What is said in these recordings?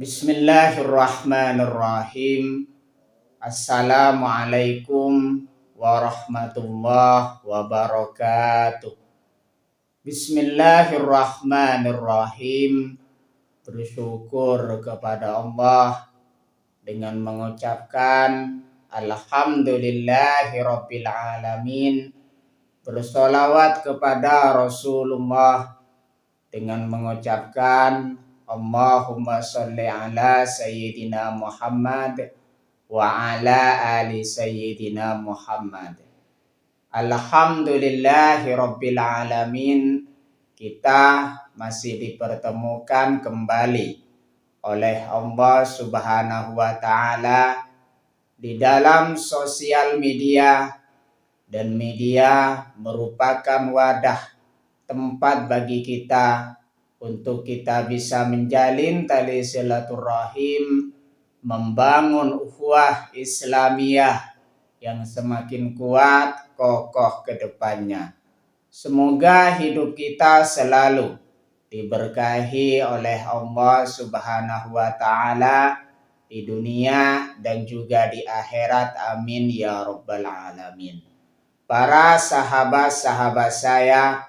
Bismillahirrahmanirrahim. Assalamualaikum warahmatullahi wabarakatuh. Bismillahirrahmanirrahim. Bersyukur kepada Allah dengan mengucapkan Alhamdulillahirabbil alamin. Bersolawat kepada Rasulullah dengan mengucapkan Allahumma sholli ala Sayyidina Muhammad wa ala ali Sayyidina Muhammad. Alhamdulillahirabbil alamin. Kita masih dipertemukan kembali oleh Allah Subhanahu wa taala di dalam sosial media, dan media merupakan wadah tempat bagi kita untuk kita bisa menjalin tali silaturahim, membangun ukhuwah Islamiyah yang semakin kuat, kokoh ke depannya. Semoga hidup kita selalu diberkahi oleh Allah Subhanahu wa taala di dunia dan juga di akhirat. Amin ya rabbal alamin. Para sahabat-sahabat saya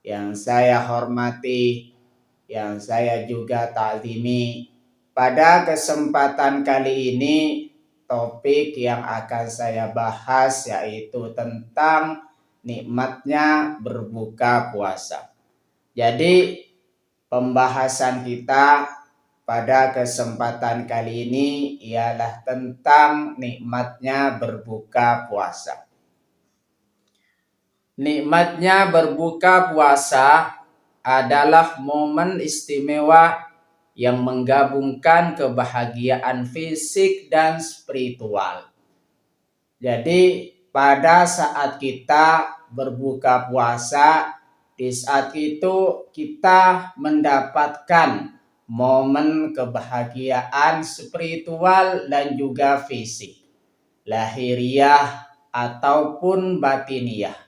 yang saya hormati, yang saya juga ta'zimi, pada kesempatan kali ini topik yang akan saya bahas yaitu tentang nikmatnya berbuka puasa. Jadi pembahasan kita pada kesempatan kali ini ialah tentang nikmatnya berbuka puasa. Nikmatnya berbuka puasa adalah momen istimewa yang menggabungkan kebahagiaan fisik dan spiritual. Jadi pada saat kita berbuka puasa, di saat itu kita mendapatkan momen kebahagiaan spiritual dan juga fisik, lahiriah ataupun batiniah.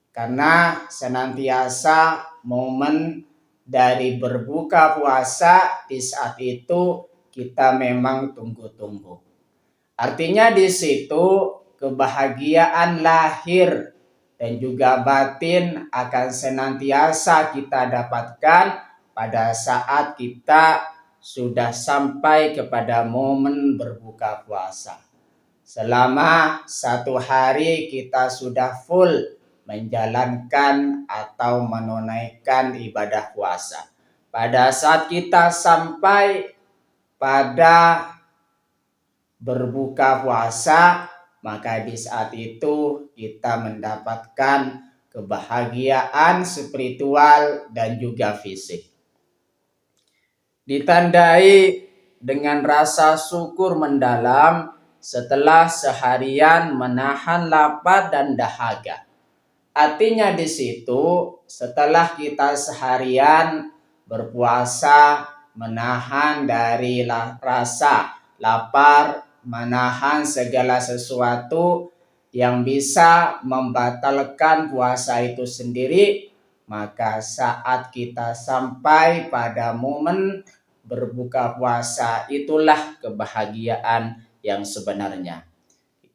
Karena senantiasa momen dari berbuka puasa di saat itu kita memang tunggu-tunggu. Artinya di situ kebahagiaan lahir dan juga batin akan senantiasa kita dapatkan pada saat kita sudah sampai kepada momen berbuka puasa. Selama satu hari kita sudah full menjalankan atau menunaikan ibadah puasa. Pada saat kita sampai pada berbuka puasa, maka di saat itu kita mendapatkan kebahagiaan spiritual dan juga fisik. Ditandai dengan rasa syukur mendalam setelah seharian menahan lapar dan dahaga. Artinya di situ setelah kita seharian berpuasa, menahan dari rasa lapar, menahan segala sesuatu yang bisa membatalkan puasa itu sendiri, maka saat kita sampai pada momen berbuka puasa, itulah kebahagiaan yang sebenarnya.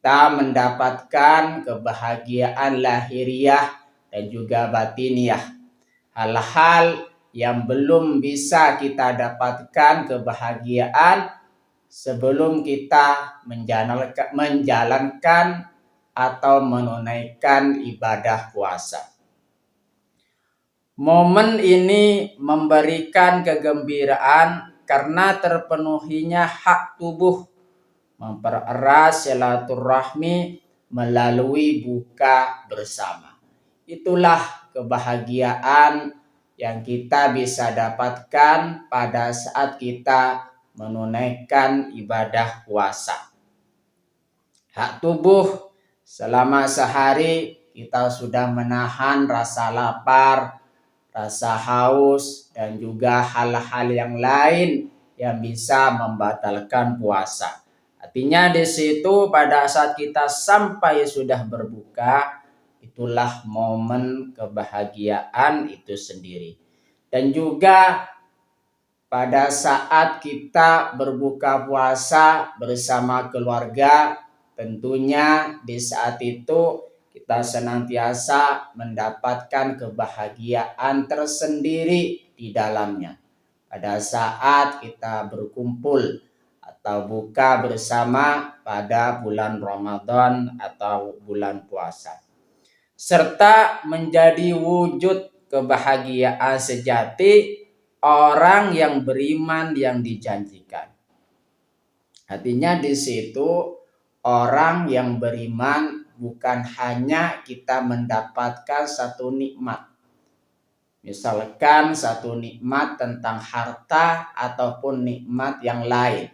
Kita mendapatkan kebahagiaan lahiriah dan juga batiniah. Hal-hal yang belum bisa kita dapatkan kebahagiaan sebelum kita menjalankan atau menunaikan ibadah puasa. Momen ini memberikan kegembiraan karena terpenuhinya hak tubuh, mempererat silaturahmi melalui buka bersama. Itulah kebahagiaan yang kita bisa dapatkan pada saat kita menunaikan ibadah puasa. Hak tubuh selama sehari kita sudah menahan rasa lapar, rasa haus, dan juga hal-hal yang lain yang bisa membatalkan puasa. Artinya di situ pada saat kita sampai sudah berbuka, itulah momen kebahagiaan itu sendiri. Dan juga pada saat kita berbuka puasa bersama keluarga, tentunya di saat itu kita senantiasa mendapatkan kebahagiaan tersendiri di dalamnya. Pada saat kita berkumpul atau buka bersama pada bulan Ramadan atau bulan puasa, serta menjadi wujud kebahagiaan sejati orang yang beriman yang dijanjikan. Artinya di situ orang yang beriman bukan hanya kita mendapatkan satu nikmat, misalkan satu nikmat tentang harta ataupun nikmat yang lain,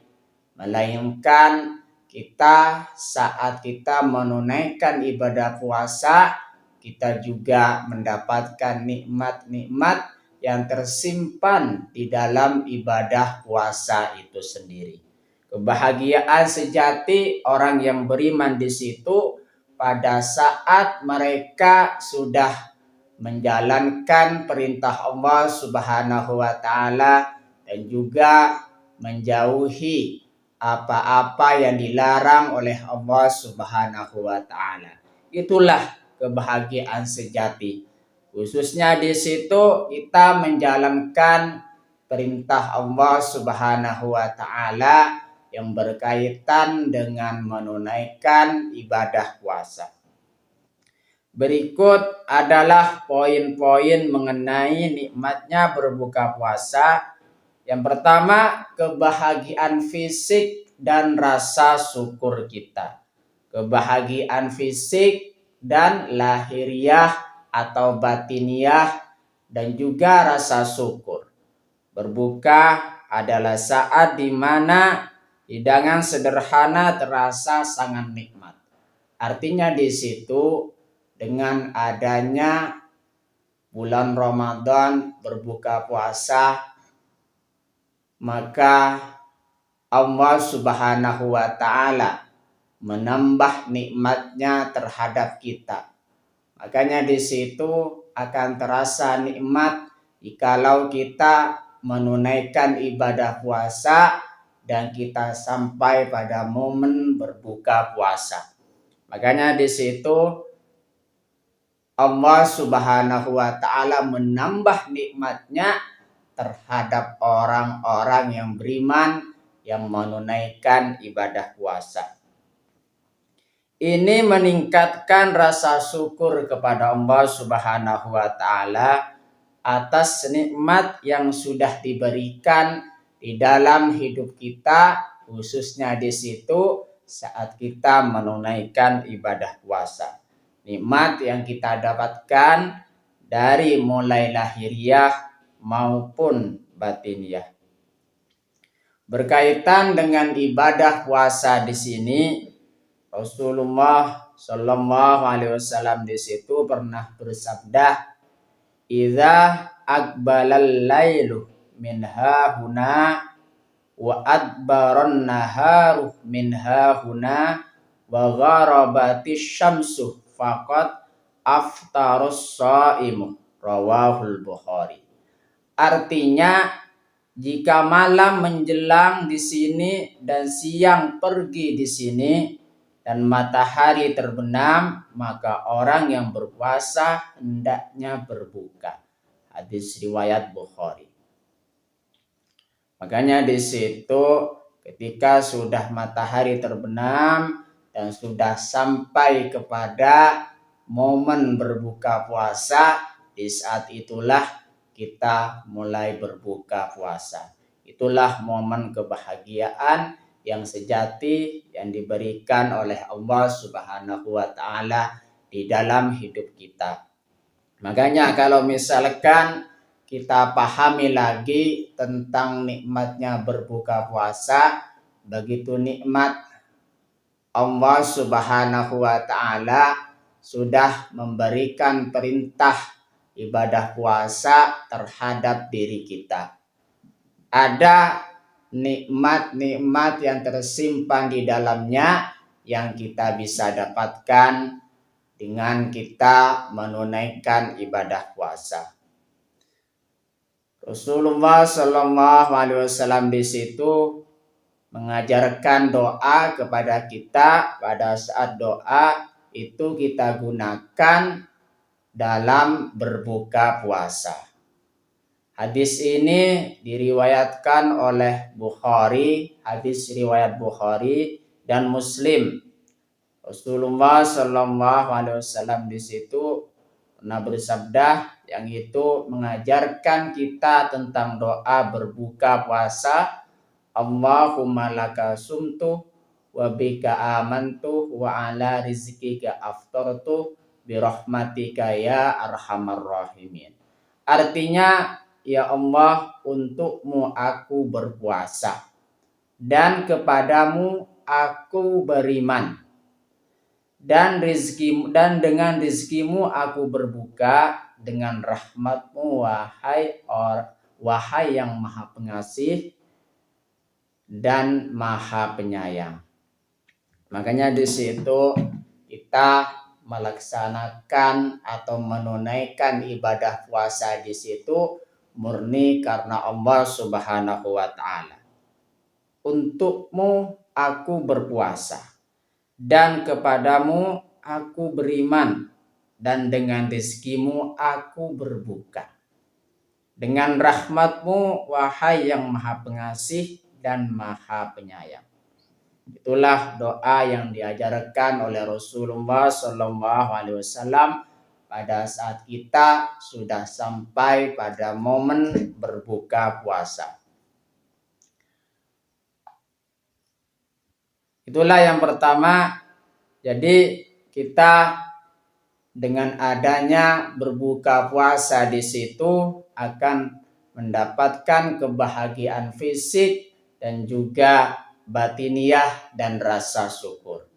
melainkan kita saat kita menunaikan ibadah puasa, kita juga mendapatkan nikmat-nikmat yang tersimpan di dalam ibadah puasa itu sendiri. Kebahagiaan sejati orang yang beriman di situ pada saat mereka sudah menjalankan perintah Allah Subhanahu wa taala dan juga menjauhi apa-apa yang dilarang oleh Allah Subhanahu wa taala. Itulah kebahagiaan sejati. Khususnya di situ kita menjalankan perintah Allah Subhanahu wa taala yang berkaitan dengan menunaikan ibadah puasa. Berikut adalah poin-poin mengenai nikmatnya berbuka puasa. Yang pertama, kebahagiaan fisik dan rasa syukur kita. Kebahagiaan fisik dan lahiriah atau batiniah dan juga rasa syukur. Berbuka adalah saat di mana hidangan sederhana terasa sangat nikmat. Artinya di situ dengan adanya bulan Ramadan berbuka puasa, maka Allah Subhanahu wa taala menambah nikmatnya terhadap kita. Makanya di situ akan terasa nikmat jikalau kita menunaikan ibadah puasa dan kita sampai pada momen berbuka puasa. Makanya di situ Allah Subhanahu wa taala menambah nikmatnya terhadap orang-orang yang beriman yang menunaikan ibadah puasa. Ini meningkatkan rasa syukur kepada Allah Subhanahu wa taala atas nikmat yang sudah diberikan di dalam hidup kita, khususnya di situ saat kita menunaikan ibadah puasa. Nikmat yang kita dapatkan dari mulai lahiriah maupun batiniah. Berkaitan dengan ibadah puasa di sini, Rasulullah Shallallahu Alaihi Wasallam di situ pernah bersabda, "Idza aqbalal lailu min hahuna wa adbaron naharu min hahuna wa gharabatis syamsu faqad aftarus shaimu." Rawahul Bukhari. Artinya, jika malam menjelang di sini dan siang pergi di sini dan matahari terbenam, maka orang yang berpuasa hendaknya berbuka. Hadis riwayat Bukhari. Makanya di situ ketika sudah matahari terbenam dan sudah sampai kepada momen berbuka puasa, di saat itulah kita mulai berbuka puasa. Itulah momen kebahagiaan yang sejati yang diberikan oleh Allah Subhanahu wa taala di dalam hidup kita. Makanya kalau misalkan kita pahami lagi tentang nikmatnya berbuka puasa, begitu nikmat Allah Subhanahu wa taala sudah memberikan perintah ibadah puasa terhadap diri kita. Ada nikmat-nikmat yang tersimpan di dalamnya yang kita bisa dapatkan dengan kita menunaikan ibadah puasa. Rasulullah Shallallahu Alaihi Wasallam di situ mengajarkan doa kepada kita. Pada saat doa itu kita gunakan dalam berbuka puasa. Hadis ini diriwayatkan oleh Bukhari, hadis riwayat Bukhari dan Muslim. Rasulullah Shallallahu Alaihi Wasallam di situ pernah bersabda yang itu mengajarkan kita tentang doa berbuka puasa. Allahumma laka sumtu wa bika amantu wa ala rizkika aftartu birahmatika ya arhamar rahimin. Artinya, ya Allah, untukmu aku berpuasa dan kepadamu aku beriman, dan dengan rizkimu aku berbuka, dengan rahmatmu wahai yang maha pengasih dan maha penyayang. Makanya di situ kita melaksanakan atau menunaikan ibadah puasa di situ murni karena Allah Subhanahu wa taala. Untukmu aku berpuasa dan kepadamu aku beriman, dan dengan rezekimu aku berbuka. Dengan rahmatmu wahai yang maha pengasih dan maha penyayang. Itulah doa yang diajarkan oleh Rasulullah Shallallahu Alaihi Wasallam pada saat kita sudah sampai pada momen berbuka puasa. Itulah yang pertama. Jadi kita dengan adanya berbuka puasa di situ akan mendapatkan kebahagiaan fisik dan juga batiniah dan rasa syukur.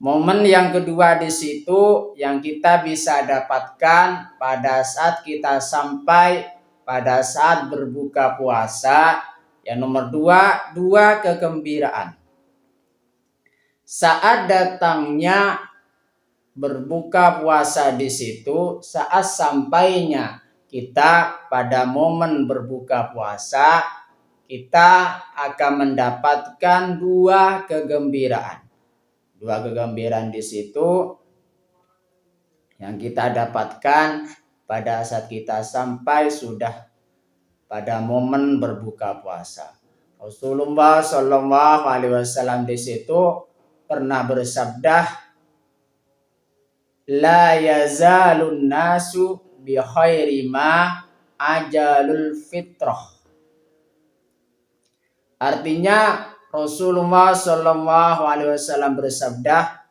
Momen yang kedua di situ yang kita bisa dapatkan pada saat kita sampai pada saat berbuka puasa, yang nomor dua kegembiraan. Saat datangnya berbuka puasa di situ, saat sampainya kita pada momen berbuka puasa, kita akan mendapatkan dua kegembiraan. Dua kegembiraan di situ yang kita dapatkan pada saat kita sampai sudah pada momen berbuka puasa. Rasulullah Shallallahu Alaihi Wasallam di situ pernah bersabda, la yazalun nasu bi khairi ma ajalul fitrah. Artinya Rasulullah Shallallahu Alaihi Wasallam bersabda,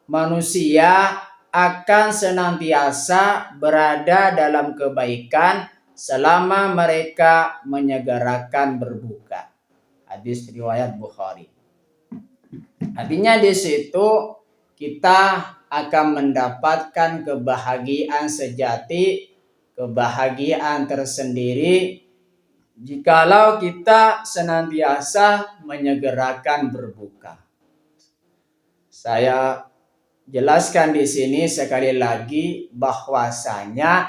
manusia akan senantiasa berada dalam kebaikan selama mereka menyegerakan berbuka. Hadis riwayat Bukhari. Artinya di situ kita akan mendapatkan kebahagiaan sejati, kebahagiaan tersendiri jikalau kita senantiasa menyegerakan berbuka. Saya jelaskan di sini sekali lagi bahwasanya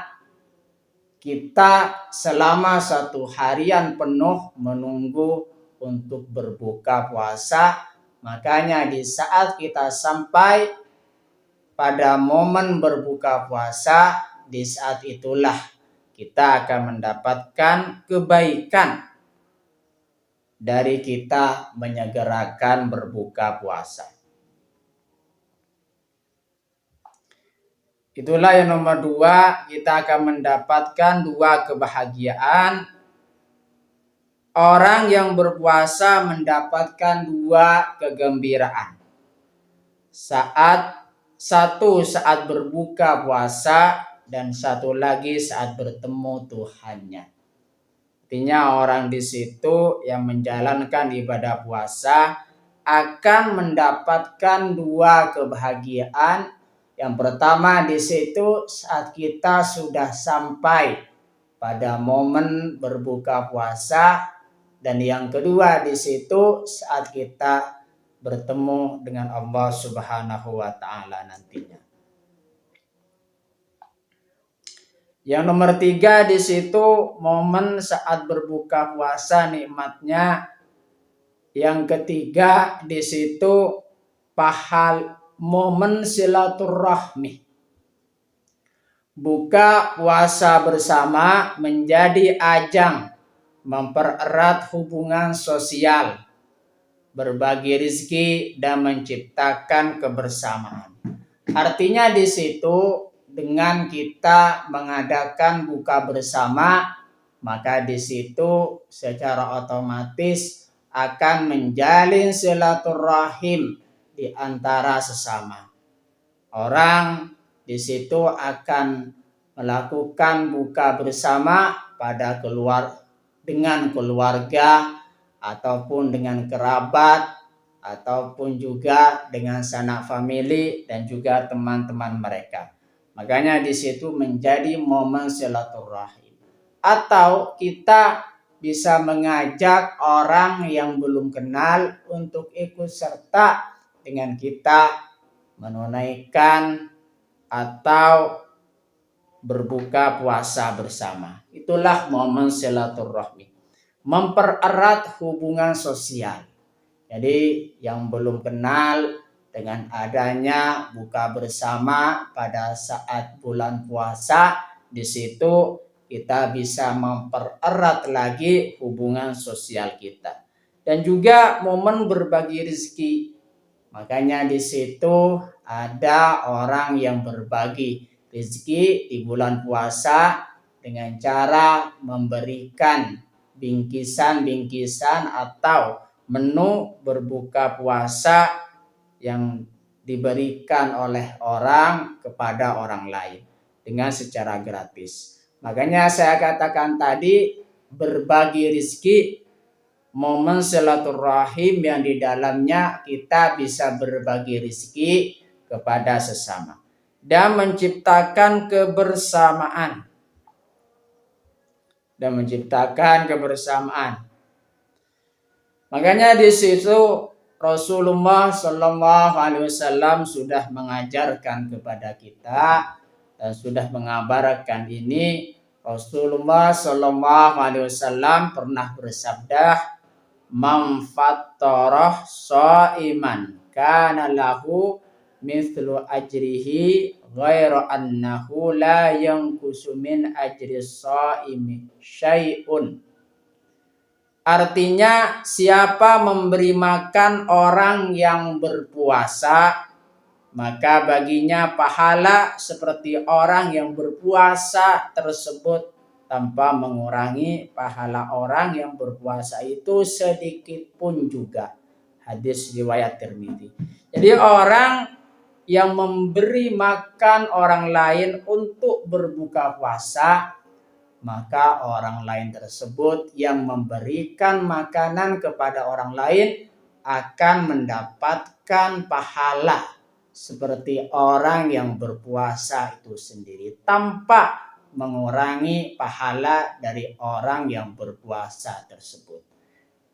kita selama satu harian penuh menunggu untuk berbuka puasa. Makanya di saat kita sampai pada momen berbuka puasa, di saat itulah kita akan mendapatkan kebaikan dari kita menyegerakan berbuka puasa. Itulah yang nomor dua, kita akan mendapatkan dua kebahagiaan. Orang yang berpuasa mendapatkan dua kegembiraan. Saat berbuka puasa dan satu lagi saat bertemu Tuhannya. Artinya orang di situ yang menjalankan ibadah puasa akan mendapatkan dua kebahagiaan. Yang pertama di situ saat kita sudah sampai pada momen berbuka puasa, dan yang kedua di situ saat kita bertemu dengan Allah Subhanahu wa taala nantinya. Yang nomor 3 di situ momen saat berbuka puasa nikmatnya. Yang ketiga di situ momen silaturahmi. Buka puasa bersama menjadi ajang mempererat hubungan sosial, berbagi rezeki dan menciptakan kebersamaan. Artinya di situ dengan kita mengadakan buka bersama, maka di situ secara otomatis akan menjalin silaturahim di antara sesama. Orang di situ akan melakukan buka bersama dengan keluarga ataupun dengan kerabat ataupun juga dengan sanak famili dan juga teman-teman mereka. Makanya di situ menjadi momen silaturahim. Atau kita bisa mengajak orang yang belum kenal untuk ikut serta dengan kita menunaikan atau berbuka puasa bersama. Itulah momen silaturahmi. Mempererat hubungan sosial. Jadi yang belum kenal dengan adanya buka bersama pada saat bulan puasa, di situ kita bisa mempererat lagi hubungan sosial kita. Dan juga momen berbagi rezeki. Makanya di situ ada orang yang berbagi rezeki di bulan puasa dengan cara memberikan bingkisan-bingkisan atau menu berbuka puasa yang diberikan oleh orang kepada orang lain dengan secara gratis. Makanya saya katakan tadi berbagi rezeki, momen silaturahim yang di dalamnya kita bisa berbagi rezeki kepada sesama dan menciptakan kebersamaan. Makanya di situ Rasulullah Shallallahu Alaihi Wasallam sudah mengajarkan kepada kita dan sudah mengabarkan ini. Rasulullah Shallallahu Alaihi Wasallam pernah bersabda, "Man fattara shaiman kana lahu mithlu ajrihi ghairu annahu la yanqusu min ajri shaimi syai'un." Artinya siapa memberi makan orang yang berpuasa, maka baginya pahala seperti orang yang berpuasa tersebut tanpa mengurangi pahala orang yang berpuasa itu sedikit pun juga. Hadis riwayat Tirmidzi. Jadi orang yang memberi makan orang lain untuk berbuka puasa, maka orang lain tersebut yang memberikan makanan kepada orang lain akan mendapatkan pahala seperti orang yang berpuasa itu sendiri tanpa mengurangi pahala dari orang yang berpuasa tersebut.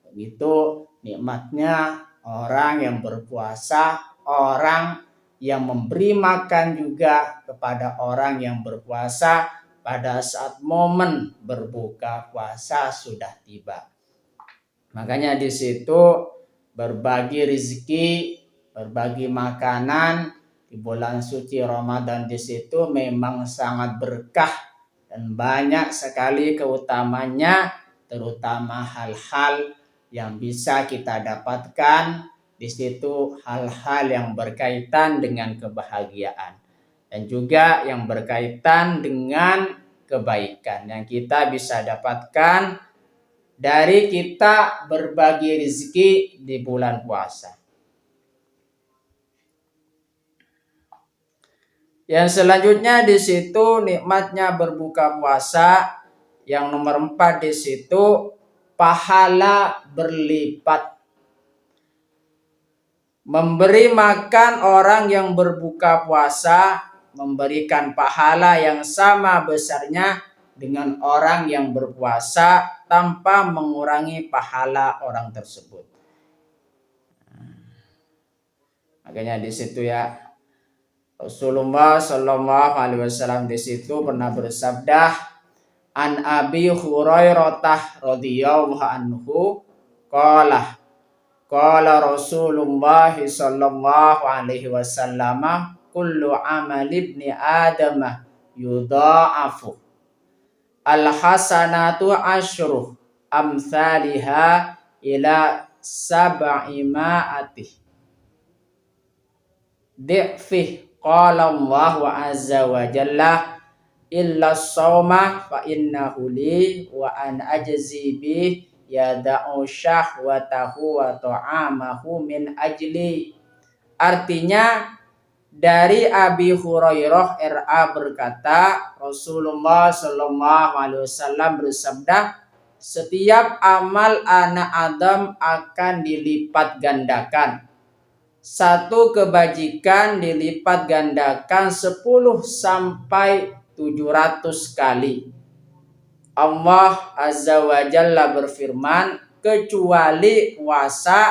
Begitu nikmatnya orang yang berpuasa, orang yang memberi makan juga kepada orang yang berpuasa pada saat momen berbuka puasa sudah tiba. Makanya di situ berbagi rezeki, berbagi makanan di bulan suci Ramadan di situ memang sangat berkah dan banyak sekali keutamanya, terutama hal-hal yang bisa kita dapatkan di situ, hal-hal yang berkaitan dengan kebahagiaan dan juga yang berkaitan dengan kebaikan yang kita bisa dapatkan dari kita berbagi rezeki di bulan puasa. Yang selanjutnya di situ nikmatnya berbuka puasa. Yang nomor 4 di situ pahala berlipat. Memberi makan orang yang berbuka puasa memberikan pahala yang sama besarnya dengan orang yang berpuasa tanpa mengurangi pahala orang tersebut. Makanya di situ ya Rasulullah Shallallahu Alaihi Wasallam di situ pernah bersabda, an Abi Hurairah radhiyallahu anhu qala qala Rasulullah Shallallahu Alaihi Wasallam kullu amal ibni Adam yudha'afu al hasanatu asyru amsalha ila sab'i ma'ati di'fih qala Allah azza wa jalla illa sawma fa innahu li wa an ajzi bih yada'u syahwatahu wa ta'amahu min ajli. Artinya dari Abi Hurairah RA berkata, Rasulullah Shallallahu Alaihi Wasallam bersabda, setiap amal anak Adam akan dilipat gandakan. Satu kebajikan dilipat gandakan 10 sampai 700 kali. Allah Azza wa Jalla berfirman, kecuali puasa,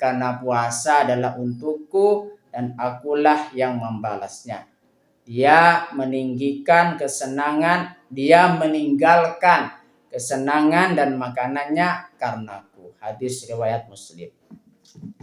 karena puasa adalah untukku dan akulah yang membalasnya. Dia meninggikan kesenangan, dia meninggalkan kesenangan dan makanannya karenaku. Hadis riwayat Muslim.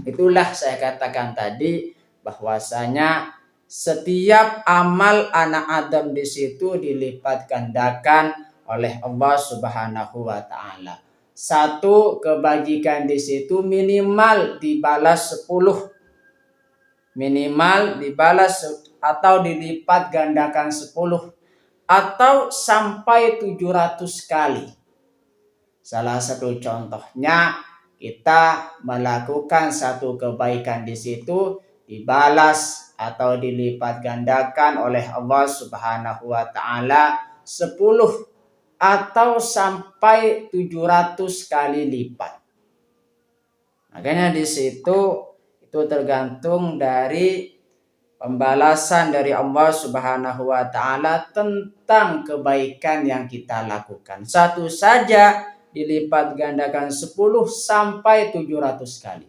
Itulah saya katakan tadi bahwasanya setiap amal anak Adam di situ dilipat gandakan oleh Allah Subhanahu wa taala. Satu kebajikan di situ minimal dibalas 10. Minimal dibalas atau dilipat gandakan 10 atau sampai 700 kali. Salah satu contohnya, kita melakukan satu kebaikan di situ dibalas atau dilipat gandakan oleh Allah Subhanahu wa taala 10 atau sampai 700 kali lipat. Makanya di situ itu tergantung dari pembalasan dari Allah Subhanahu wa taala tentang kebaikan yang kita lakukan. Satu saja dilipat gandakan 10 sampai 700 kali.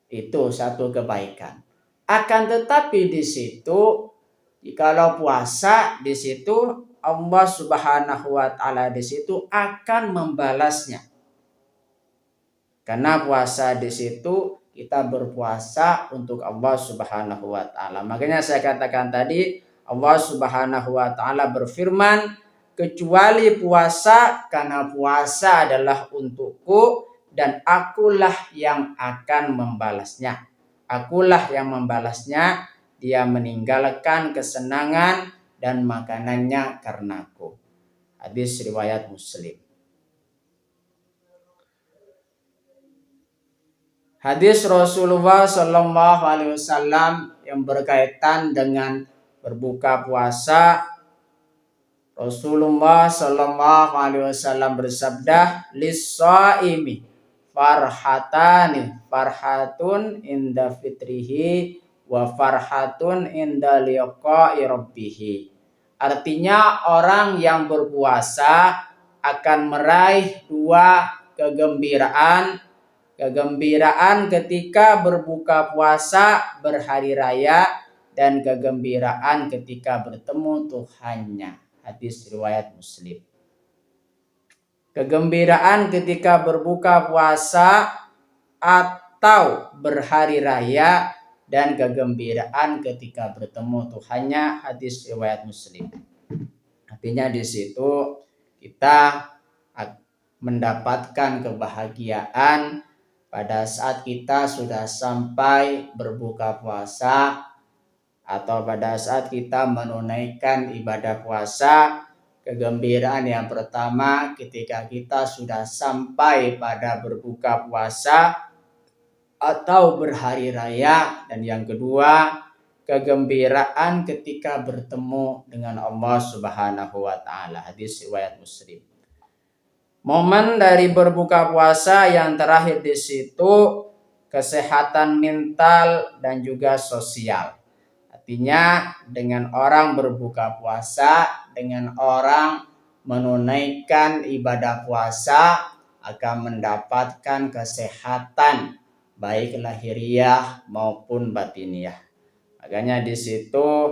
Itu satu kebaikan. Akan tetapi di situ jikalau puasa di situ Allah Subhanahu wa taala di situ akan membalasnya. Karena puasa di situ kita berpuasa untuk Allah Subhanahu wa taala. Makanya saya katakan tadi Allah Subhanahu wa taala berfirman, kecuali puasa, karena puasa adalah untukku dan akulah yang akan membalasnya. Akulah yang membalasnya, dia meninggalkan kesenangan dan makanannya karenaku. Hadis riwayat Muslim. Hadis Rasulullah Shallallahu Alaihi Wasallam yang berkaitan dengan berbuka puasa, Rasulullah Shallallahu Alaihi Wasallam bersabda, lis-shaimi farhatani, farhatun inda fitrihi wa farhatun inda liqa'i rabbih. Artinya orang yang berpuasa akan meraih 2 kegembiraan. Kegembiraan ketika berbuka puasa berhari raya dan kegembiraan ketika bertemu Tuhannya. Hadis riwayat Muslim. Kegembiraan ketika berbuka puasa atau berhari raya dan kegembiraan ketika bertemu Tuhannya. Hadis riwayat Muslim. Artinya di situ kita mendapatkan kebahagiaan pada saat kita sudah sampai berbuka puasa atau pada saat kita menunaikan ibadah puasa. Kegembiraan yang pertama ketika kita sudah sampai pada berbuka puasa atau berhari raya, dan yang kedua kegembiraan ketika bertemu dengan Allah Subhanahu wa taala. Hadis riwayat Muslim. Momen dari berbuka puasa yang terakhir di situ kesehatan mental dan juga sosial. Artinya dengan orang berbuka puasa, dengan orang menunaikan ibadah puasa akan mendapatkan kesehatan baik lahiriah maupun batiniah. Makanya di situ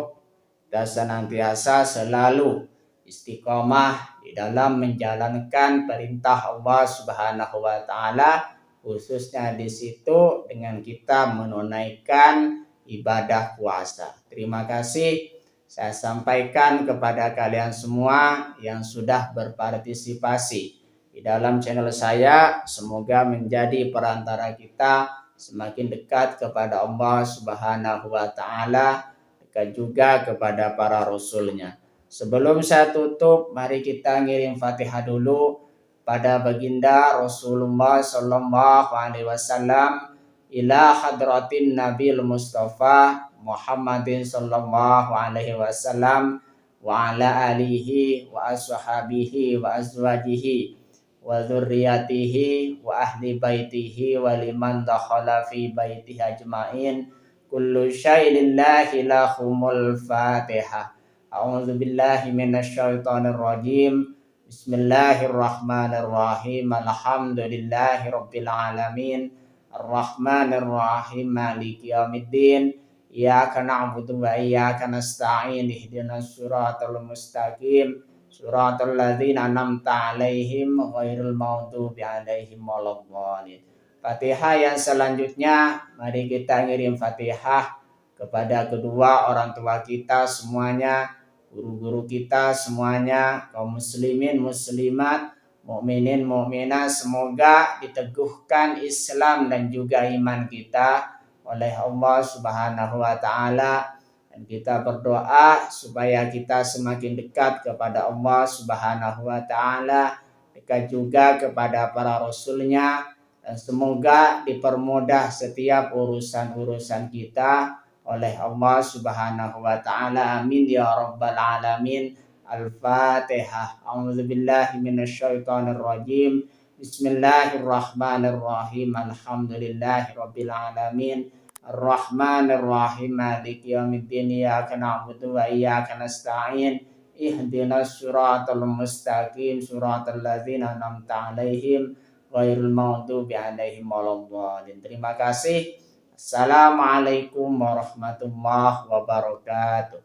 kita senantiasa selalu istiqomah di dalam menjalankan perintah Allah Subhanahu wa taala, khususnya di situ dengan kita menunaikan ibadah puasa. Terima kasih saya sampaikan kepada kalian semua yang sudah berpartisipasi di dalam channel saya. Semoga menjadi perantara kita semakin dekat kepada Allah Subhanahu wa taala, dekat juga kepada para rasulnya. Sebelum saya tutup, mari kita ngirim Fatihah dulu pada baginda Rasulullah sallallahu alaihi wasallam, ila hadratin Nabil Mustafa Muhammadin sallallahu alaihi wasallam wa ala alihi wa ashabihi wa azwajihi wa dzurriyyatihi wa ahli baitihi wa liman dakhala fi baitihi ajmain. Kullu syai'in lillahi lahumul Fatihah. A'udzu billahi minasyaitonir rajim. Bismillahirrahmanirrahim. Alhamdulillahi rabbil alamin. Arrahmanir rahim. Maliki yaumiddin. Iyyaka na'budu wa iyyaka nasta'in. Ihdinas siratal mustaqim. Suratul ladzina an'amta 'alaihim ghairil maghdubi 'alaihim waladdallin. Fatihah yang selanjutnya, mari kita ngirim Fatihah kepada kedua orang tua kita semuanya, guru-guru kita semuanya, kaum muslimin muslimat, mukminin mukminat, semoga diteguhkan Islam dan juga iman kita oleh Allah Subhanahu wa taala. Dan kita berdoa supaya kita semakin dekat kepada Allah Subhanahu wa taala, dekat juga kepada para rasulnya, dan semoga dipermudah setiap urusan-urusan kita oleh Allah Subhanahu wa taala. Amin ya rabbal alamin. Al-Fatihah. A'udzubillahi minasyaitonir rajim. Bismillahirrahmanirrahim. Alhamdulillahi rabbil alamin. Ar-Rahmanir Rahim. Maliki yaumiddin. Iyyaka na'budu wa iyyaka nasta'in. Ihdinas siratal mustaqim. Siratal ladzina an'amta 'alaihim ghairil maghdubi 'alaihim waladdallin. Terima kasih. Assalamualaikum warahmatullahi wabarakatuh.